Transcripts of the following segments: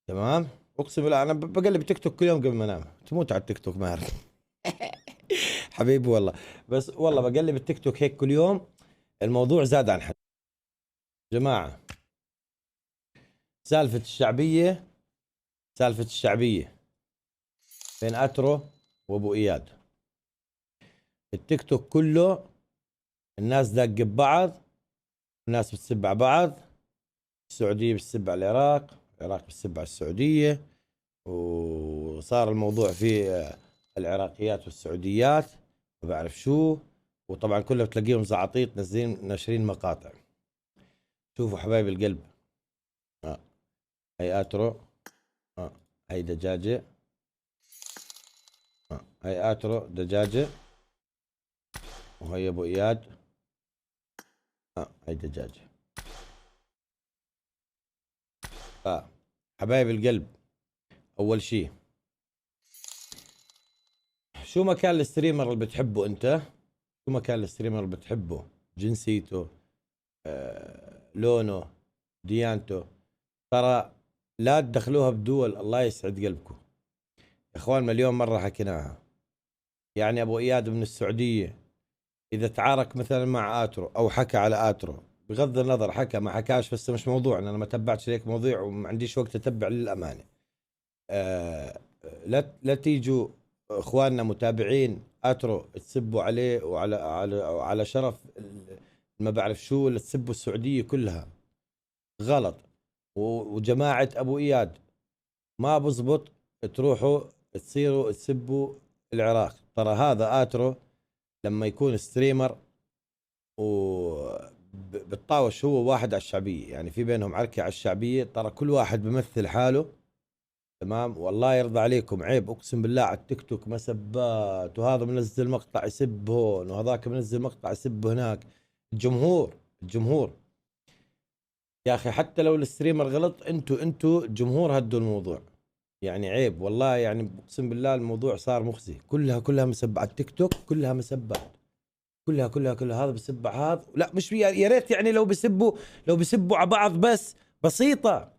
تمام. اقسم بالله انا بقلب تيك توك كل يوم قبل ما انام، تموت على التيك توك ما اعرف. حبيبي والله. بس والله بقلب التيك توك هيك كل يوم، الموضوع زاد عن حد. جماعة، سالفة الشعبية، سالفة الشعبية بين اترو وابو اياد. التيك توك كله الناس داق ببعض، الناس بتسب على بعض، السعودية بتسب على العراق، العراق بتسب على السعودية، وصار الموضوع فيه العراقيات والسعوديات ما بعرف شو. وطبعا كلها بتلاقيهم زعاطيط نازلين ناشرين مقاطع. شوفوا حبايب القلب، آه. هي اترو، آه. هي دجاجة، هي اترو دجاجة، وهي ابو اياد، هي دجاجة. حبايب القلب، اول شي شو مكان الستريمر اللي بتحبه انت؟ شو مكان الستريمر اللي بتحبه؟ جنسيته، لونه، ديانته. ترى لا تدخلوها بدول، الله يسعد قلبكم يا اخوان، مليون مرة حكيناها. يعني ابو اياد من السعودية اذا تعارك مثلا مع اترو او حكى على اترو، بغض النظر حكى ما حكاش، بس مش موضوعنا، انا ما تبعتش ليك مواضيع وما عنديش وقت اتبع للامانة. لا تيجوا اخواننا متابعين اترو تسبوا عليه وعلى شرف ما بعرف شو، ولا تسبوا السعودية كلها، غلط. وجماعة ابو اياد ما بزبط تروحوا تصيروا تسبوا العراق. ترى هذا اترو لما يكون ستريمر وبتطاوش هو واحد على الشعبية، يعني في بينهم عركة على الشعبية، ترى كل واحد بمثل حاله. تمام، والله يرضى عليكم، عيب اقسم بالله على التيك توك مسبات، وهذا منزل مقطع يسب هون، وهذاك منزل مقطع يسب هناك. الجمهور، الجمهور يا اخي، حتى لو الستريمر غلط، انتوا الجمهور هدوا الموضوع. يعني عيب والله، يعني اقسم بالله الموضوع صار مخزي، كلها مسب على التيك توك، كلها مسبات، كلها هذا بسب على هذا. لا مش يا ريت يعني لو بسبوا على بعض بس، بسيطة.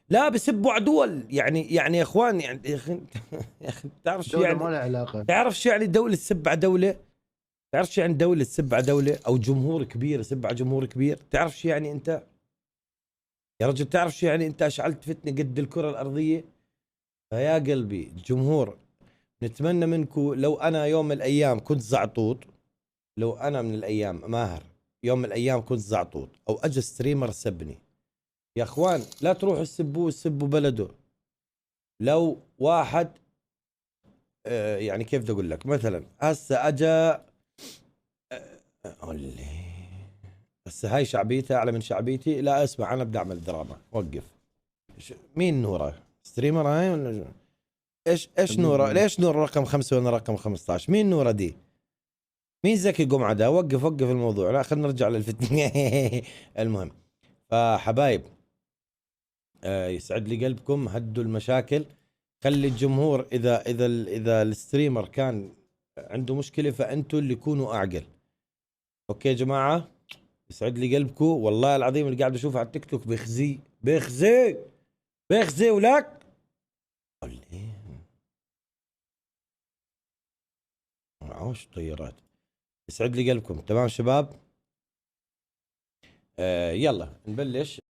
لا بسبوا على دول، يعني يا اخوان، يعني يا اخي يا اخي تعرف شو دولة يعني؟ ما لها علاقة. تعرف شو يعني دولة تسب على دولة؟ تعرف شو يعني دولة تسب على دولة، او جمهور كبير يسب على جمهور كبير؟ تعرف شو يعني انت يا رجل؟ تعرف شو يعني انت اشعلت فتنة قد الكرة الارضية؟ فيا قلبي الجمهور، نتمنى منكم، لو انا يوم من الايام كنت زعطوط، لو انا من الايام ماهر يوم من الايام كنت زعطوط، او اجى ستريمر سبني، يا اخوان لا تروحوا تسبوه، تسبوا بلده. لو واحد يعني كيف بدي اقول لك، مثلا هسه اجى أولي. هسه هاي شعبيته اعلى من شعبيتي، لا اسمع انا بدي اعمل دراما، وقف. مين نوره؟ ستريمر هاي ولا ايش نوره؟ حبيبي، ليش نور رقم 5 وانا رقم 15؟ مين نوره دي؟ مين زكي قمعة ده؟ وقف الموضوع، لا خلينا نرجع للفتنة. المهم، فحبايب، يسعد لي قلبكم، هدوا المشاكل، خلي الجمهور، اذا الستريمر كان عنده مشكلة فانتوا اللي كونوا اعقل. اوكي يا جماعة، يسعد لي قلبكم، والله العظيم اللي قاعد اشوفه على التيك توك بيخزي بيخزي بيخزي ولك. معوش طيارات. يسعد لي قلبكم، تمام شباب. يلا نبلش.